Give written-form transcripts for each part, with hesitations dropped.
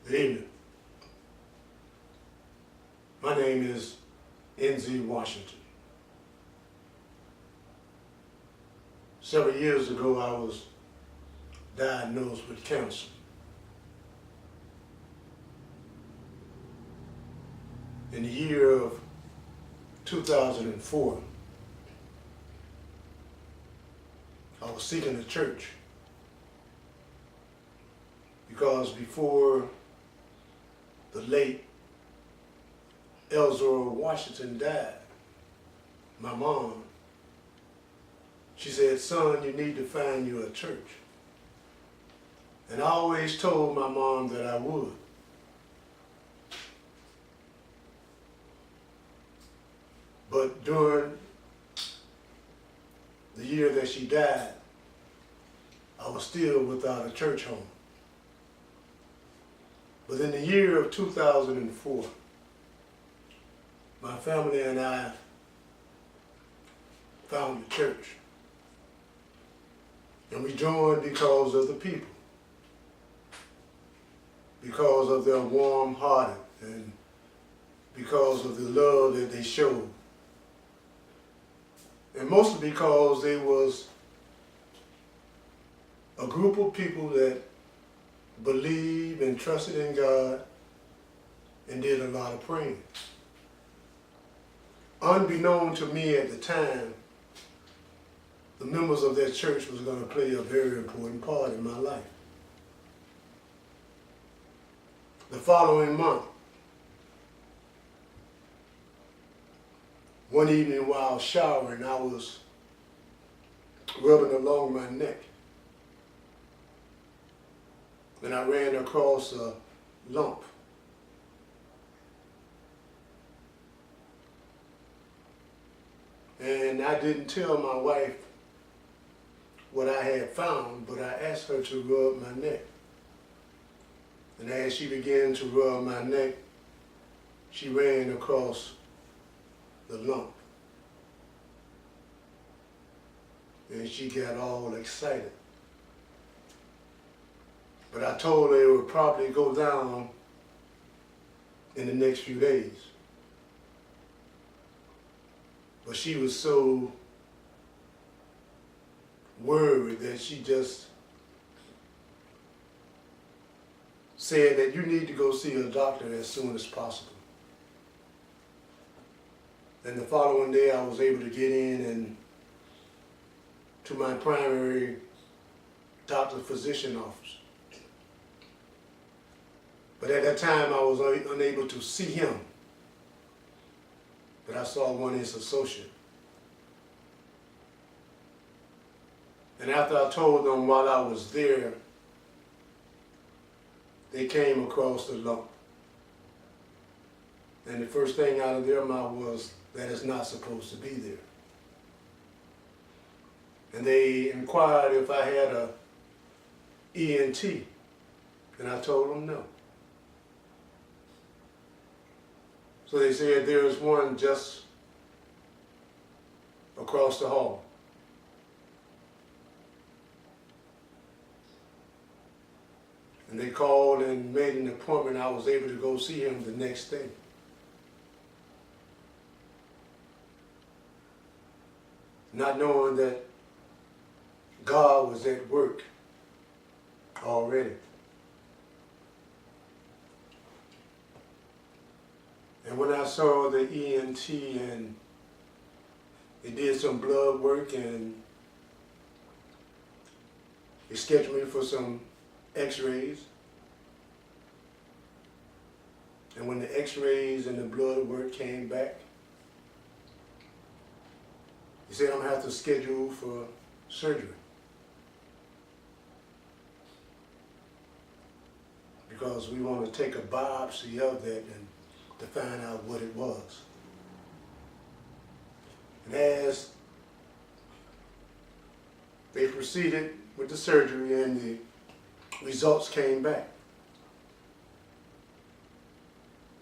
Good evening. My name is N.Z. Washington. Several years ago, I was diagnosed with cancer. In the year of 2004, I was seeking a church because before the late Elzora Washington died, my mom, she said, "Son, you need to find you a church." And I always told my mom that I would. But during the year that she died, I was still without a church home. But in the year of 2004, my family and I found a church. And we joined because of the people, because of their warm-hearted, and because of the love that they showed. And mostly because they was a group of people that believed and trusted in God and did a lot of praying. Unbeknown to me at the time, the members of that church was going to play a very important part in my life. The following month, one evening while showering, I was rubbing along my neck, and I ran across a lump. And I didn't tell my wife what I had found, but I asked her to rub my neck. And as she began to rub my neck, she ran across the lump. And she got all excited. But I told her it would probably go down in the next few days. But she was so worried that she just said that you need to go see a doctor as soon as possible. And the following day I was able to get in and to my primary doctor physician office. But at that time I was unable to see him. But I saw one of his associates. And after I told them while I was there, they came across the lump. And the first thing out of their mouth was that it's not supposed to be there. And they inquired if I had a ENT, and I told them no. So they said there's one just across the hall. And they called and made an appointment. I was able to go see him the next day. Not knowing that God was at work already. And when I saw the ENT and he did some blood work and he scheduled me for some x-rays. And when the x-rays and the blood work came back, he said, "I'm going to have to schedule for surgery because we want to take a biopsy of that and to find out what it was." And as they proceeded with the surgery and the results came back,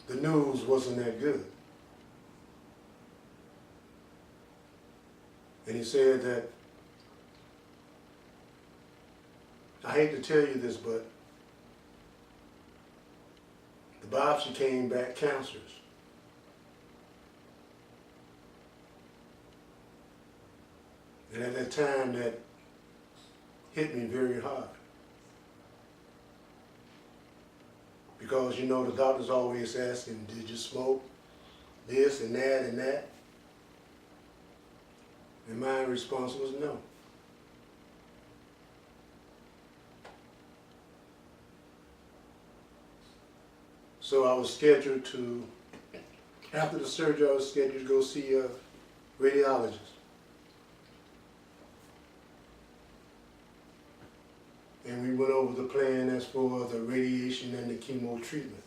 the news wasn't that good. And he said that, I hate to tell you this, but The biopsy came back cancerous. And at that time, that hit me very hard. Because, you know, the doctor's always asking, did you smoke this and that and that? And my response was no. So I was scheduled to, after the surgery, I was scheduled to go see a radiologist. And we went over the plan as for the radiation and the chemo treatment.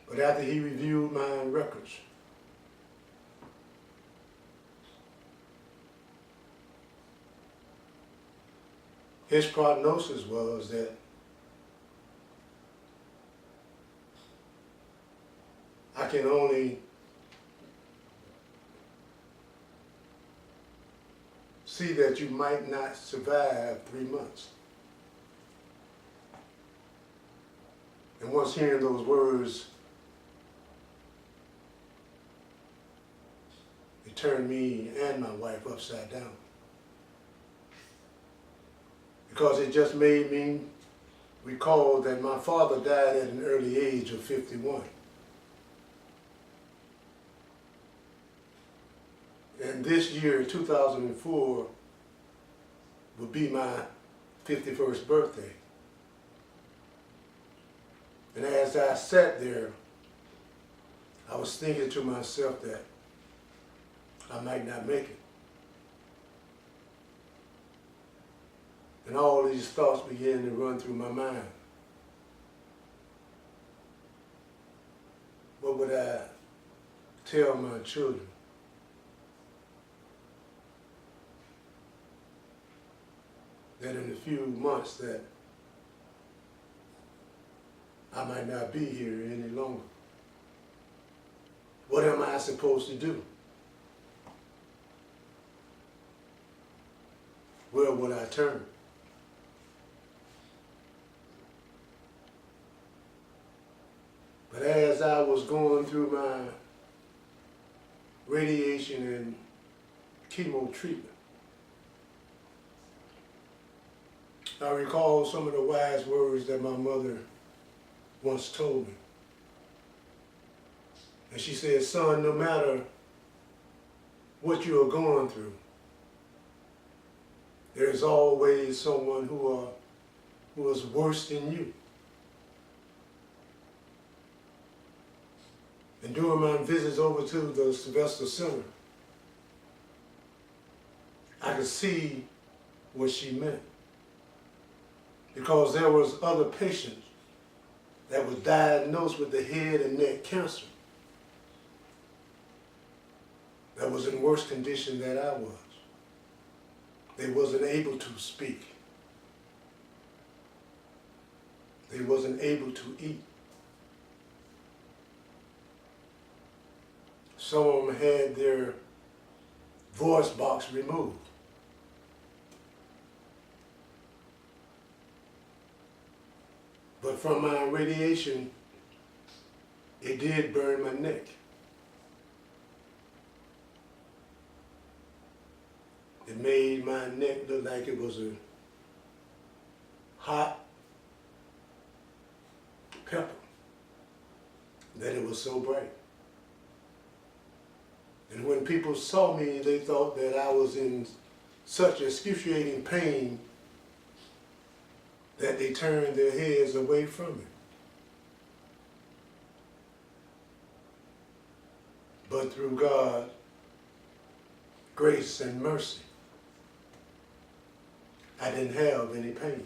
But after he reviewed my records, his prognosis was that I can only see that you might not survive 3 months. And once hearing those words, it turned me and my wife upside down. Because it just made me recall that my father died at an early age of 51. And this year, 2004, would be my 51st birthday. And as I sat there, I was thinking to myself that I might not make it. And all these thoughts began to run through my mind. What would I tell my children? That in a few months that I might not be here any longer. What am I supposed to do? Where would I turn? But as I was going through my radiation and chemo treatment, I recall some of the wise words that my mother once told me. And she said, son, no matter what you are going through, there is always someone who is worse than you. And during my visits over to the Sylvester Center, I could see what she meant. Because there was other patients that were diagnosed with the head and neck cancer that was in worse condition than I was. They wasn't able to speak. They wasn't able to eat. Some of them had their voice box removed. But from my radiation, it did burn my neck. It made my neck look like it was a hot pepper, that it was so bright. And when people saw me, they thought that I was in such excruciating pain that they turned their heads away from it. But through God's grace and mercy, I didn't have any pain.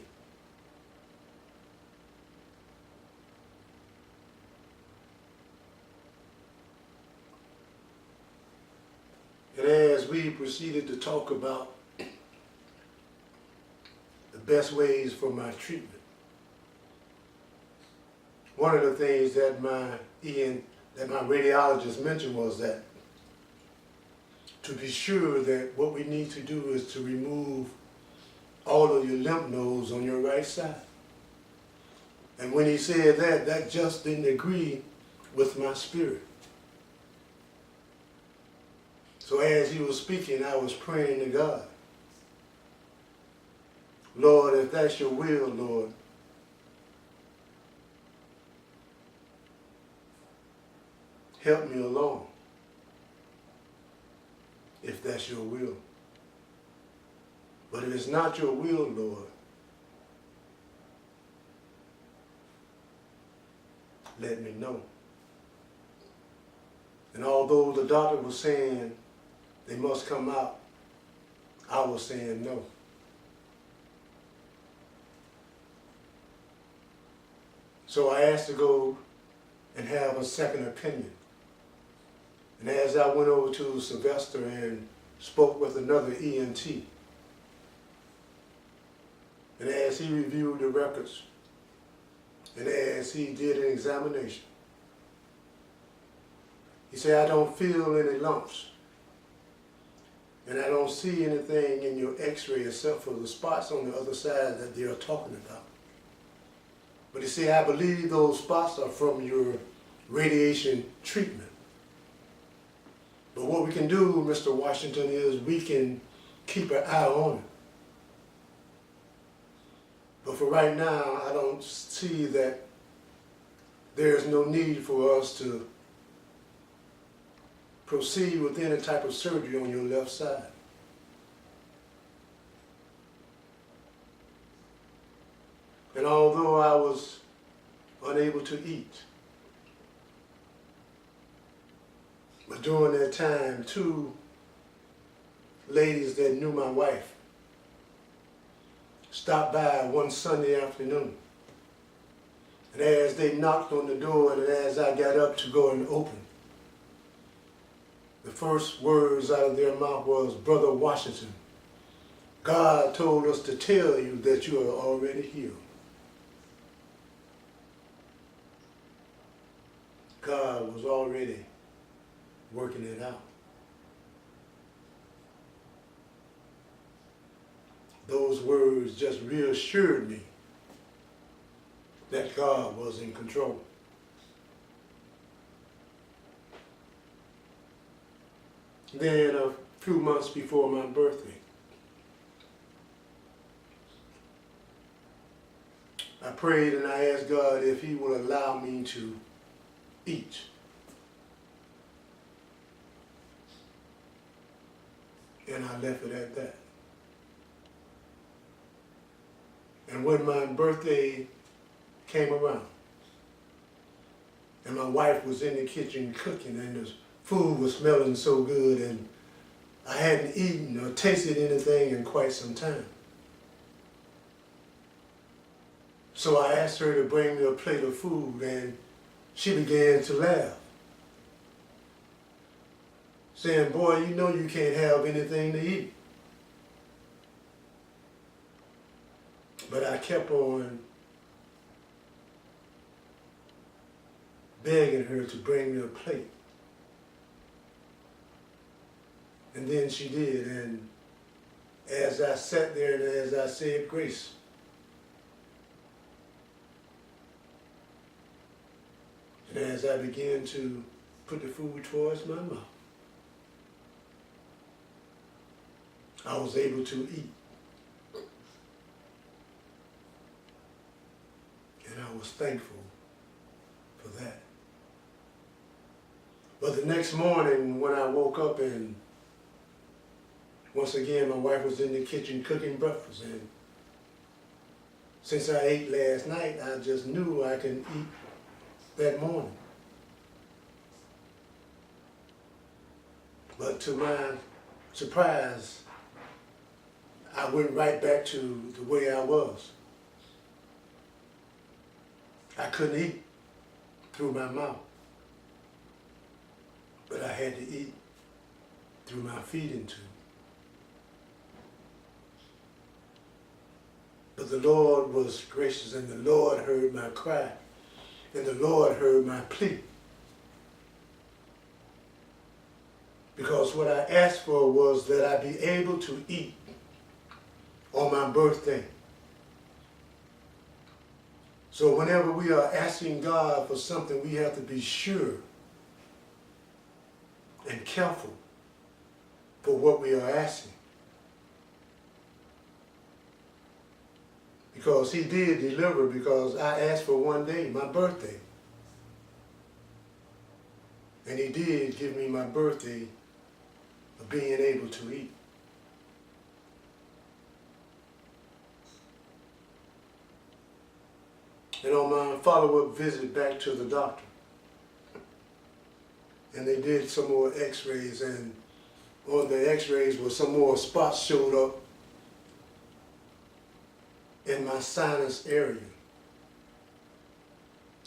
And as we proceeded to talk about the best ways for my treatment, one of the things that my radiologist mentioned was that to be sure that what we need to do is to remove all of your lymph nodes on your right side. And when he said that, that just didn't agree with my spirit. So as he was speaking, I was praying to God. Lord, if that's your will, Lord, help me along. If that's your will. But if it's not your will, Lord, let me know. And although the doctor was saying they must come out, I was saying no. So I asked to go and have a second opinion. And as I went over to Sylvester and spoke with another ENT, and as he reviewed the records, and as he did an examination, he said, I don't feel any lumps. And I don't see anything in your x-ray except for the spots on the other side that they are talking about. But he said, I believe those spots are from your radiation treatment. But what we can do, Mr. Washington, is we can keep an eye on it. But for right now, I don't see that there's no need for us to proceed with any type of surgery on your left side. And although I was unable to eat, but during that time, two ladies that knew my wife stopped by one Sunday afternoon. And as they knocked on the door and as I got up to go and open, the first words out of their mouth was, Brother Washington, God told us to tell you that you are already healed. God was already working it out. Those words just reassured me that God was in control. Then a few months before my birthday, I prayed and I asked God if He would allow me to eat. And I left it at that. And when my birthday came around, and my wife was in the kitchen cooking, and the food was smelling so good, and I hadn't eaten or tasted anything in quite some time. So I asked her to bring me a plate of food, and she began to laugh, saying, boy, you know you can't have anything to eat. But I kept on begging her to bring me a plate. And then she did, and as I sat there and as I said grace, and as I began to put the food towards my mouth, I was able to eat. And I was thankful for that. But the next morning when I woke up, and once again my wife was in the kitchen cooking breakfast, and since I ate last night, I just knew I could eat that morning. But to my surprise, I went right back to the way I was. I couldn't eat through my mouth, but I had to eat through my feeding tube. But the Lord was gracious, and the Lord heard my cry, and the Lord heard my plea. Because what I asked for was that I be able to eat on my birthday. So whenever we are asking God for something, we have to be sure and careful for what we are asking. Because he did deliver, because I asked for one day, my birthday. And he did give me my birthday of being able to eat. And on my follow-up visit back to the doctor, and they did some more x-rays, and on the x-rays was some more spots showed up in my sinus area.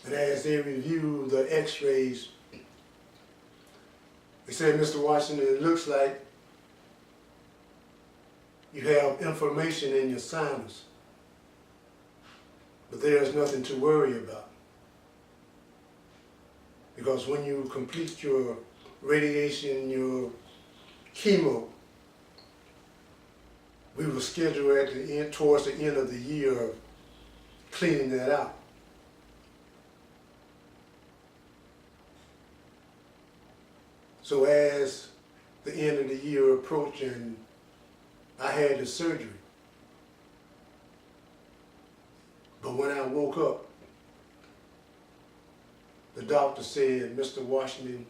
And as they reviewed the x-rays, they said, Mr. Washington, it looks like you have inflammation in your sinus, but there's nothing to worry about. Because when you complete your radiation, your chemo, we will schedule at the end, towards the end of the year, cleaning that out. So as the end of the year approached and I had the surgery, but when I woke up, the doctor said, Mr. Washington,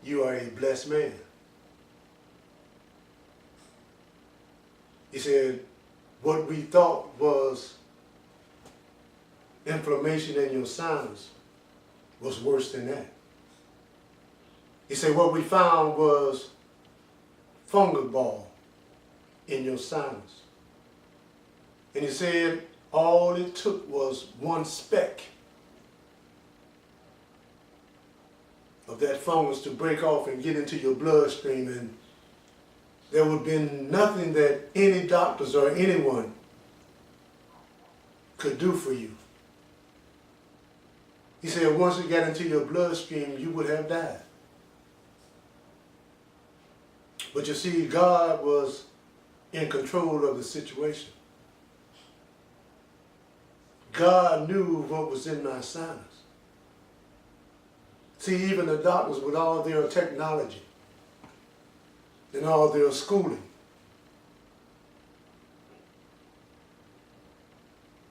you are a blessed man. He said, what we thought was inflammation in your sinus was worse than that. He said, what we found was fungal ball in your sinus. And he said, all it took was one speck of that fungus to break off and get into your bloodstream, and there would have been nothing that any doctors or anyone could do for you. He said once it got into your bloodstream, you would have died. But you see, God was in control of the situation. God knew what was in my sinus. See, even the doctors, with all their technology and all their schooling,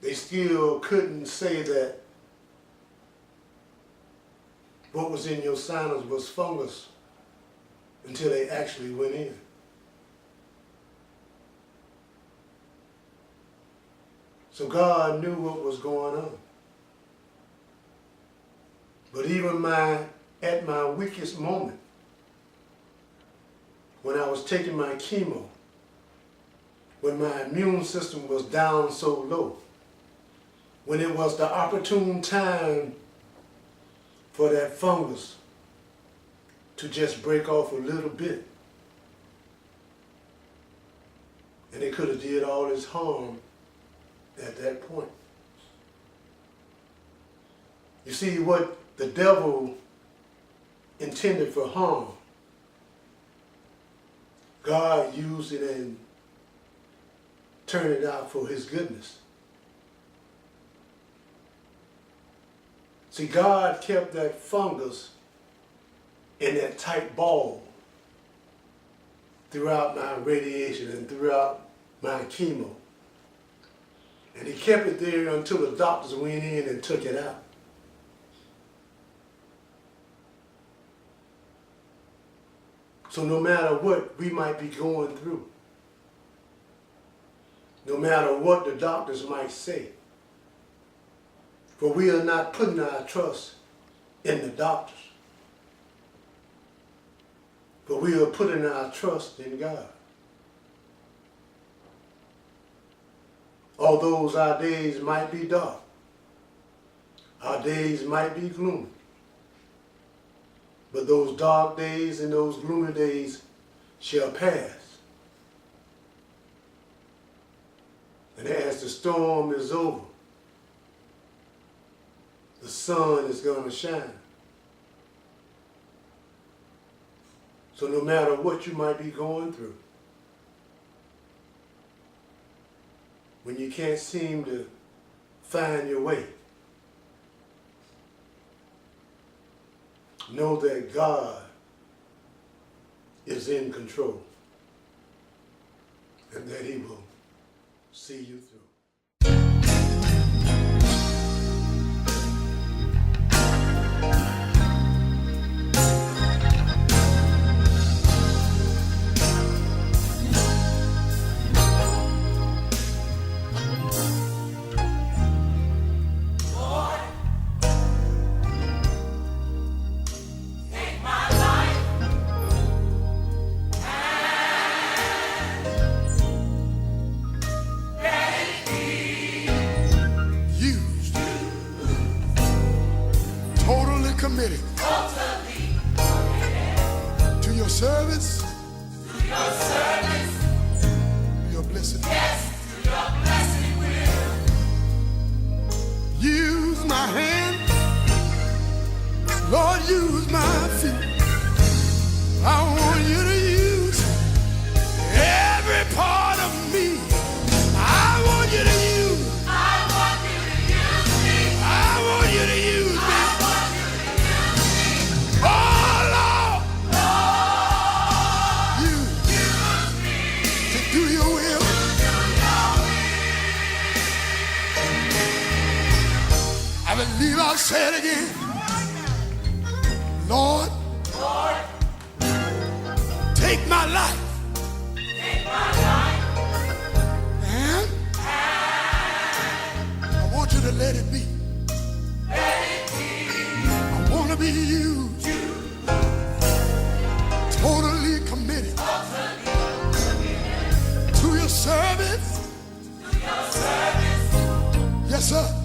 they still couldn't say that what was in your sinus was fungus until they actually went in. So God knew what was going on. But even at my weakest moment, when I was taking my chemo, when my immune system was down so low, when it was the opportune time for that fungus to just break off a little bit, and it could have did all this harm at that point. You see, what the devil intended for harm, God used it and turned it out for his goodness. See, God kept that fungus in that tight ball throughout my radiation and throughout my chemo. And he kept it there until the doctors went in and took it out. So no matter what we might be going through, no matter what the doctors might say, for we are not putting our trust in the doctors, but we are putting our trust in God. Although our days might be dark, our days might be gloomy, but those dark days and those gloomy days shall pass. And as the storm is over, the sun is going to shine. So no matter what you might be going through, when you can't seem to find your way. Know that God is in control and that He will see you through. Committed to your service, to your blessed will. Yes, to your blessed will. Use my hand, Lord, use my feet. I want you to use every part of me. I want you to use. I want you to use me. I want you to use me. I believe I'll say it again. Lord, take my life. And I want you to let it be. I want to be used. Totally committed to your service. Yes, sir.